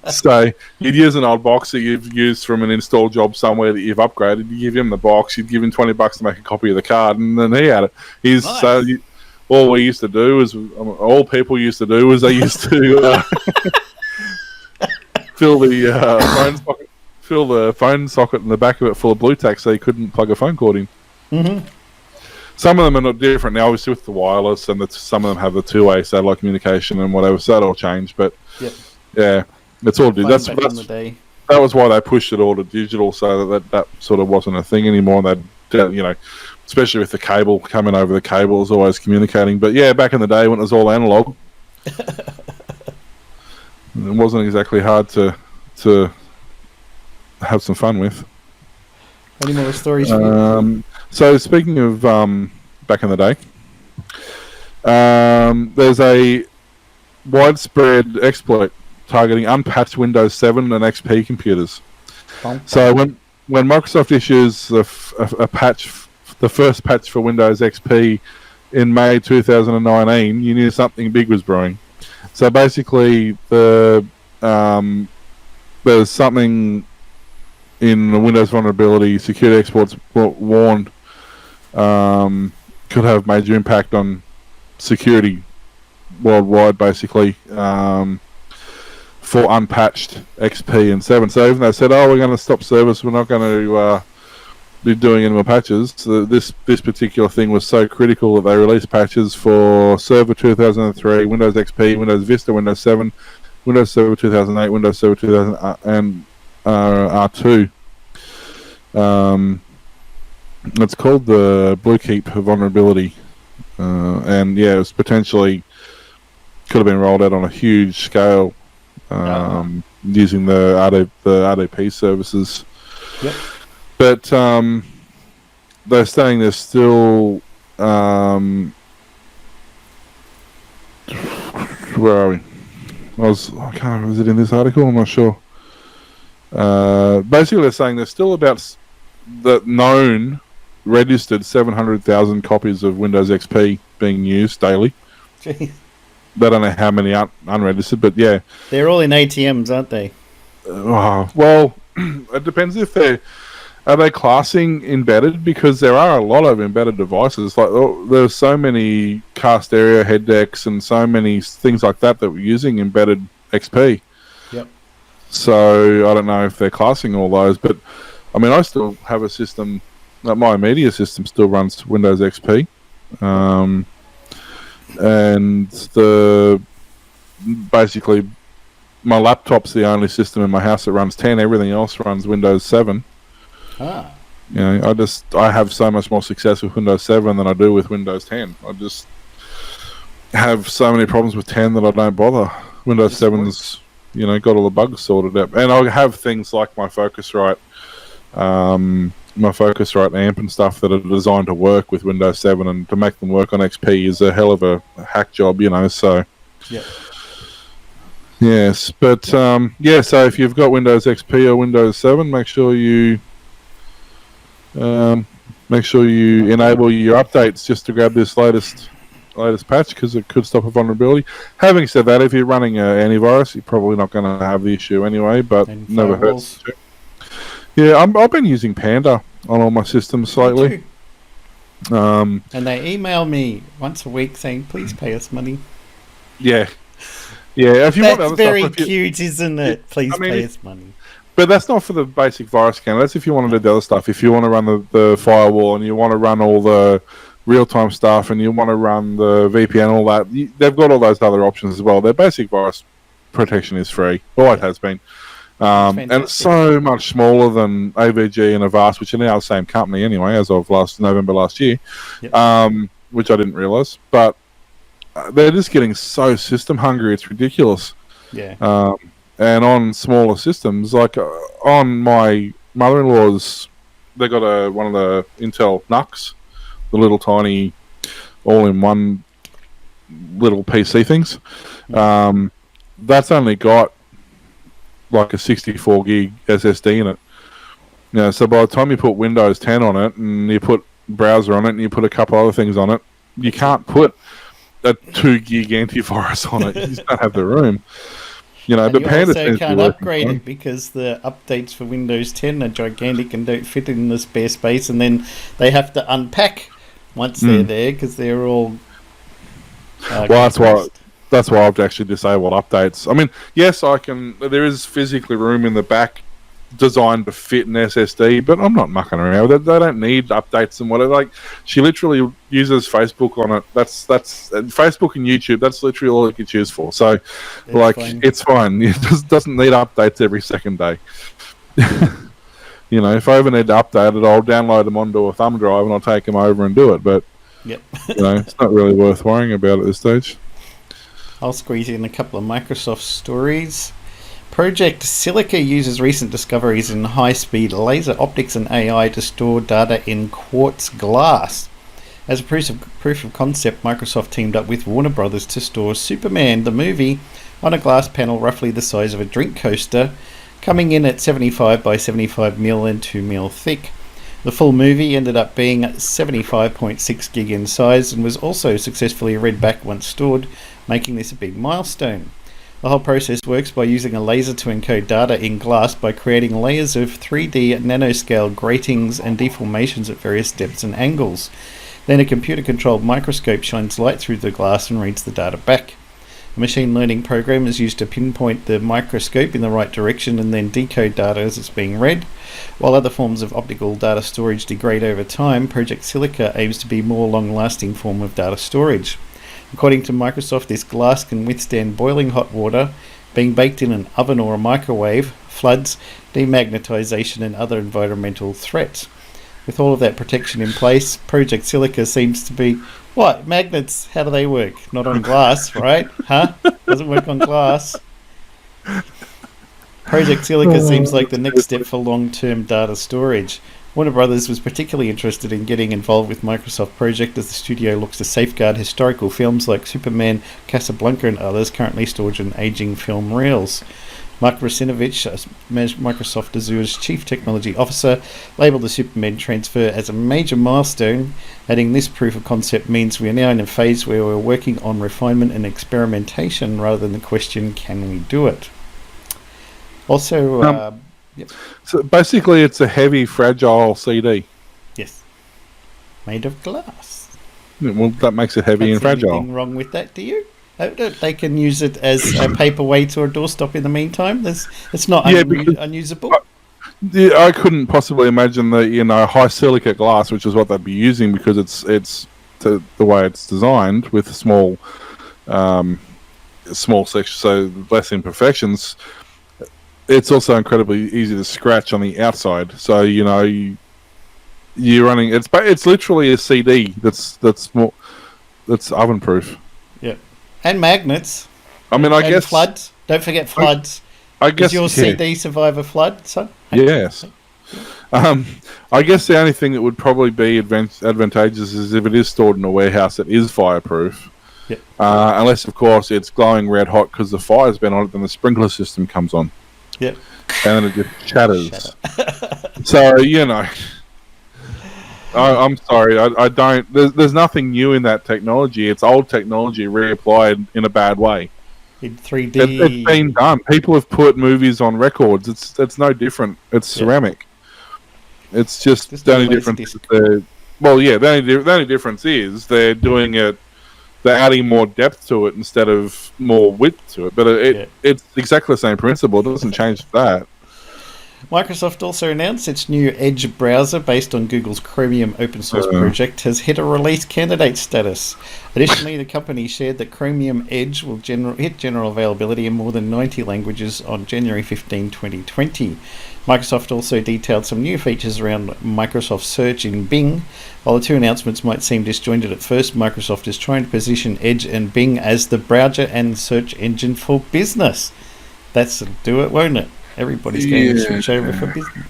So you'd use an old box that you've used from an install job somewhere that you've upgraded. You give him the box. You'd give him $20 to make a copy of the card, and then he had it. Nice. All we used to do is, all people used to do was they used to fill the phone socket in the back of it full of blue tack so you couldn't plug a phone cord in. Mm-hmm. Some of them are not different now, obviously with the wireless, and some of them have the two-way satellite communication and whatever, so that all changed. But yeah, it's all that was why they pushed it all to digital, so that sort of wasn't a thing anymore. They, especially with the cable coming over the cable, is always communicating. But yeah, back in the day when it was all analog, it wasn't exactly hard to have some fun with. Any more stories? So speaking of back in the day, there's a widespread exploit targeting unpatched Windows 7 and XP computers. So when Microsoft issues a patch, the first patch for Windows XP in May 2019, you knew something big was brewing. So basically, there's something in the Windows vulnerability security experts warned could have major impact on security worldwide, basically, for unpatched XP and 7. So even they said, we're going to stop service, we're not going to be doing any more patches. So this particular thing was so critical that they released patches for Server 2003, Windows XP, Windows Vista, Windows 7, Windows Server 2008, Windows Server 2000, and R2. It's called the Bluekeep vulnerability, and yeah, it was potentially could have been rolled out on a huge scale using the RDP services. Yep. But they're saying there's still where are we? I can't remember. Is it in this article? I'm not sure. Basically, they're saying there's still about the known registered 700,000 copies of Windows XP being used daily. Jeez. They don't know how many unregistered, but yeah. They're all in ATMs, aren't they? Well, it depends if are they classing embedded, because there are a lot of embedded devices. Like there's so many cast area head decks and so many things like that we're using embedded XP. Yep. So I don't know if they're classing all those, but I mean, I still have a system. My media system still runs Windows XP, and basically my laptop's the only system in my house that runs 10. Everything else runs Windows 7. You know, I have so much more success with Windows 7 than I do with Windows 10. I just have so many problems with 10 that I don't bother. Windows 7's, got all the bugs sorted out, and I have things like my Focusrite, amp and stuff that are designed to work with Windows 7, and to make them work on XP is a hell of a hack job, So yeah. Yes, but so if you've got Windows XP or Windows 7, make sure you enable your updates just to grab this latest patch, because it could stop a vulnerability. Having said that, if you're running an antivirus, you're probably not going to have the issue anyway, but And never firewalls. hurts. Yeah, I've been using Panda on all my systems lately. And they email me once a week saying, please pay us money. Yeah. If you That's want other very stuff, cute, isn't it? Please pay us money. But that's not for the basic virus scanner. That's if you want to do the other stuff. If you want to run the firewall, and you want to run all the real-time stuff, and you want to run the VPN, all that, they've got all those other options as well. Their basic virus protection is free. Or it has been. And it's so much smaller than AVG and Avast, which are now the same company anyway, as of November last year, which I didn't realise. But they're just getting so system hungry, it's ridiculous. Yeah. And on smaller systems, like on my mother-in-law's, they got one of the Intel NUCs, the little tiny all-in-one little PC things. That's only got like a 64 gig SSD in it. So by the time you put Windows 10 on it, and you put browser on it, and you put a couple other things on it, you can't put a 2 gig antivirus on it. You just don't have the room. And but you Panda also can't upgrade it because the updates for Windows 10 are gigantic and don't fit in the spare space, and then they have to unpack once they're there because they're all. That's why I've actually disabled updates. I mean, yes, I can. There is physically room in the back designed to fit an SSD, but I'm not mucking around with it. They don't need updates and whatever. Like, she literally uses Facebook on it. That's Facebook and YouTube. That's literally all it gets used for. So, it's fine. It just doesn't need updates every second day. If I ever need to update it, I'll download them onto a thumb drive and I'll take them over and do it. But it's not really worth worrying about at this stage. I'll squeeze in a couple of Microsoft stories. Project Silica uses recent discoveries in high-speed laser optics and AI to store data in quartz glass. As a proof of concept, Microsoft teamed up with Warner Brothers to store Superman, the movie, on a glass panel roughly the size of a drink coaster, coming in at 75 by 75 mil and 2 mil thick. The full movie ended up being 75.6 gig in size and was also successfully read back once stored, making this a big milestone. The whole process works by using a laser to encode data in glass by creating layers of 3D nanoscale gratings and deformations at various depths and angles. Then a computer-controlled microscope shines light through the glass and reads the data back. A machine learning program is used to pinpoint the microscope in the right direction and then decode data as it's being read. While other forms of optical data storage degrade over time, Project Silica aims to be a more long-lasting form of data storage. According to Microsoft, this glass can withstand boiling hot water, being baked in an oven or a microwave, floods, demagnetization and other environmental threats. With all of that protection in place, Project Silica seems to be... What? Magnets, how do they work? Not on glass, right? Huh? Doesn't work on glass. Project Silica seems like the next step for long-term data storage. Warner Brothers was particularly interested in getting involved with Microsoft Project as the studio looks to safeguard historical films like Superman, Casablanca and others currently stored in aging film reels. Mark Russinovich, Microsoft Azure's Chief Technology Officer, labelled the Superman transfer as a major milestone, adding this proof of concept means we are now in a phase where we're working on refinement and experimentation rather than the question, can we do it? Also... Yep. So basically, it's a heavy, fragile CD. Yes. Made of glass. Yeah, well, that makes it heavy and fragile. Anything wrong with that, do you? They can use it as a paperweight or a doorstop in the meantime. It's not unusable. I couldn't possibly imagine the high silica glass, which is what they'd be using, because it's the way it's designed with small sections, so less imperfections. It's also incredibly easy to scratch on the outside. So, you're running. It's literally a CD that's oven proof. Yep. And magnets. I mean, I And guess floods. Don't forget floods. I Does guess your yeah. CD survive a flood, son? Yes. I guess the only thing that would probably be advantageous is if it is stored in a warehouse that is fireproof. Yep. Unless, of course, it's glowing red hot because the fire's been on it, then the sprinkler system comes on. Yep. And then it just shatters. So, I'm sorry. I don't... There's nothing new in that technology. It's old technology reapplied in a bad way. In 3D. It's been done. People have put movies on records. It's no different. It's ceramic. It's just the only difference. The only difference is they're doing it. They're adding more depth to it instead of more width to it. But it's exactly the same principle. It doesn't change that. Microsoft also announced its new Edge browser based on Google's Chromium open source project has hit a release candidate status. Additionally, the company shared that Chromium Edge will hit general availability in more than 90 languages on January 15, 2020. Microsoft also detailed some new features around Microsoft Search in Bing. While the two announcements might seem disjointed at first, Microsoft is trying to position Edge and Bing as the browser and search engine for business. That'll do it, won't it? Everybody's going to switch over for business.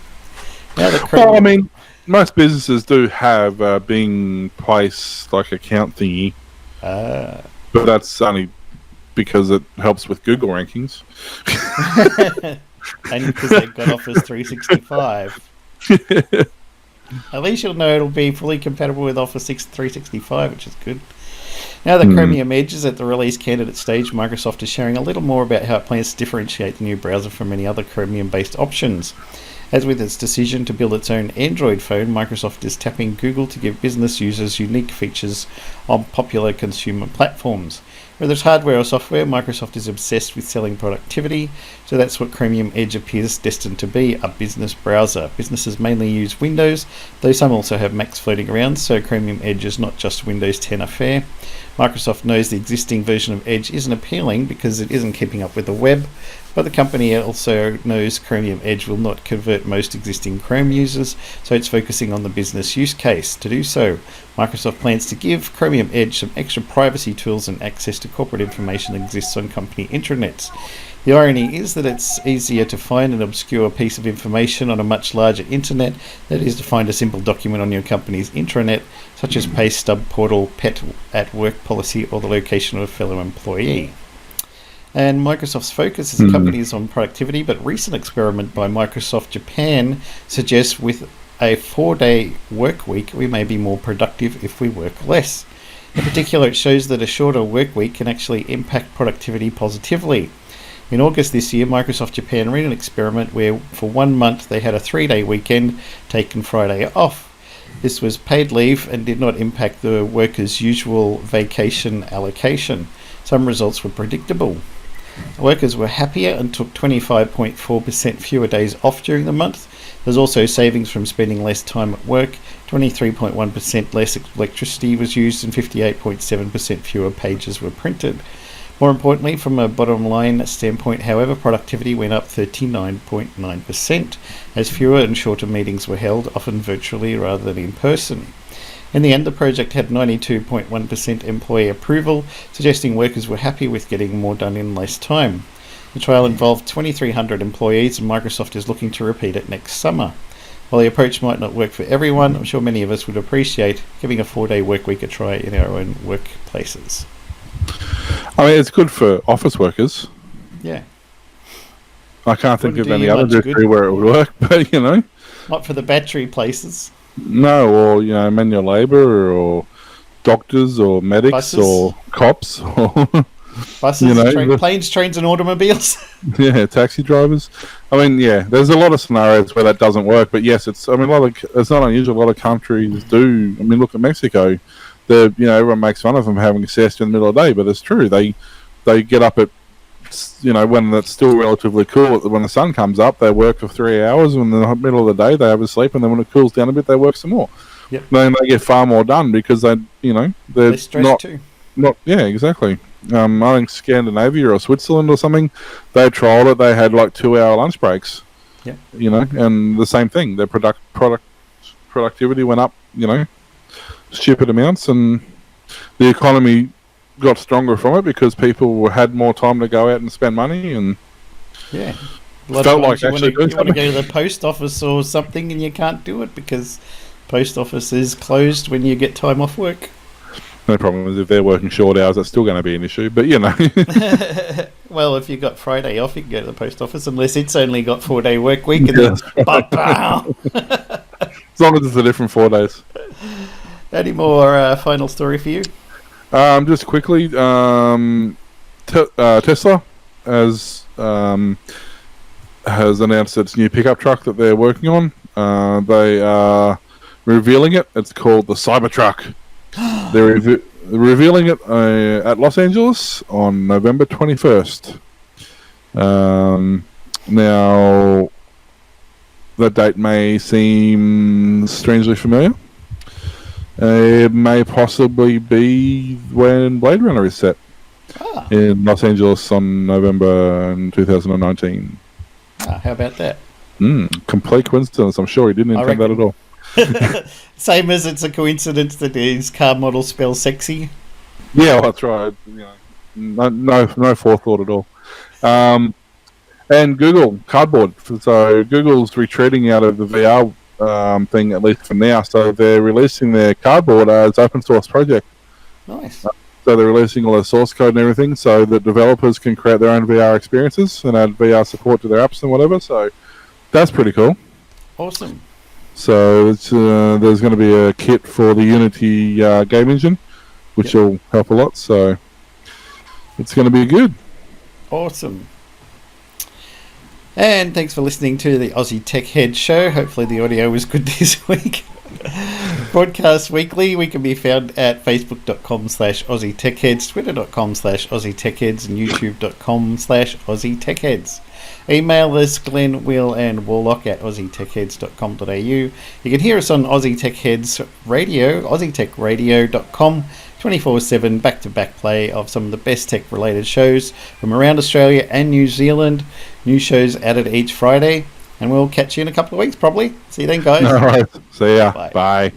Well, I mean, most businesses do have Bing Place account thingy, but that's only because it helps with Google rankings. And because they've got Office 365. At least you'll know it'll be fully compatible with Office 365, which is good. Now that Chromium Edge is at the release candidate stage, Microsoft is sharing a little more about how it plans to differentiate the new browser from many other Chromium-based options. As with its decision to build its own Android phone, Microsoft is tapping Google to give business users unique features on popular consumer platforms. Whether it's hardware or software, Microsoft is obsessed with selling productivity, so that's what Chromium Edge appears destined to be, a business browser. Businesses mainly use Windows, though some also have Macs floating around, so Chromium Edge is not just Windows 10 affair. Microsoft knows the existing version of Edge isn't appealing because it isn't keeping up with the web, but the company also knows Chromium Edge will not convert most existing Chrome users, so it's focusing on the business use case. To do so, Microsoft plans to give Chromium Edge some extra privacy tools and access to corporate information that exists on company intranets. The irony is that it's easier to find an obscure piece of information on a much larger internet than it is to find a simple document on your company's intranet, such as pay stub, portal, pet at work policy, or the location of a fellow employee. And Microsoft's focus as a company is on productivity, but a recent experiment by Microsoft Japan suggests with a 4-day work week, we may be more productive if we work less. In particular, it shows that a shorter work week can actually impact productivity positively. In August this year, Microsoft Japan ran an experiment where for 1 month they had a 3-day weekend, taking Friday off. This was paid leave and did not impact the workers' usual vacation allocation. Some results were predictable. Workers were happier and took 25.4% fewer days off during the month. There's also savings from spending less time at work. 23.1% less electricity was used and 58.7% fewer pages were printed. More importantly, from a bottom line standpoint, however, productivity went up 39.9%, as fewer and shorter meetings were held, often virtually rather than in person. In the end, the project had 92.1% employee approval, suggesting workers were happy with getting more done in less time. The trial involved 2,300 employees, and Microsoft is looking to repeat it next summer. While the approach might not work for everyone, I'm sure many of us would appreciate giving a 4-day work week a try in our own workplaces. I mean, it's good for office workers. Yeah. I can't think of any other industry where it would work, but Not for the battery places. No, or manual labour, or doctors, or medics, buses. Or cops, or buses, planes, trains, and automobiles. Yeah, taxi drivers. I mean, there's a lot of scenarios where that doesn't work, but yes, it's not unusual. A lot of countries do. I mean, look at Mexico. Everyone makes fun of them having a siesta in the middle of the day, but it's true. They get up at when it's still relatively cool. When the sun comes up, they work for 3 hours. In the middle of the day, they have a sleep, and then when it cools down a bit, they work some more. Yep. Then they get far more done because they're stressed too. Exactly. I think Scandinavia or Switzerland or something, they trialled it. They had 2-hour lunch breaks. Yep. And the same thing. Their productivity went up, stupid amounts, and the economy got stronger from it because people had more time to go out and spend money, and yeah, felt like actually doing you want to something. go to the post office or something, and you can't do it because post office is closed when you get time off work. No problem is if they're working short hours, that's still going to be an issue. But Well, if you got Friday off, you can go to the post office, unless it's only got 4-day work week. And Yes. then, ba-pow! As long as it's a different 4 days. Any more final story for you? Just quickly, Tesla has announced its new pickup truck that they're working on. They are revealing it. It's called the Cybertruck. They're revealing it at Los Angeles on November 21st. Now, that date may seem strangely familiar. It may possibly be when Blade Runner is set in Los Angeles on November in 2019. How about that? Complete coincidence. I'm sure he didn't intend that at all. Same as it's a coincidence that his car model spells sexy. Yeah, well, that's right. No forethought at all. And Google Cardboard. So Google's retreating out of the VR thing, at least for now. So they're releasing their Cardboard as open source project. Nice. So they're releasing all their source code and everything, so that developers can create their own VR experiences and add VR support to their apps and whatever. So that's pretty cool. Awesome. So there's going to be a kit for the Unity game engine, which will help a lot. So it's going to be good. Awesome. And thanks for listening to the Aussie Tech Head Show. Hopefully the audio was good this week. Broadcast weekly. We can be found at facebook.com/Aussie Tech Heads, twitter.com/Aussie Tech Heads, and youtube.com/Aussie Tech Heads. Email us Glenn, Will and Warlock at aussietechheads.com.au. You can hear us on Aussie Tech Heads Radio, aussietechradio.com, 24/7 back-to-back play of some of the best tech-related shows from around Australia and New Zealand. New shows added each Friday, and we'll catch you in a couple of weeks probably. See you then, guys. All right. See ya. Bye. Bye.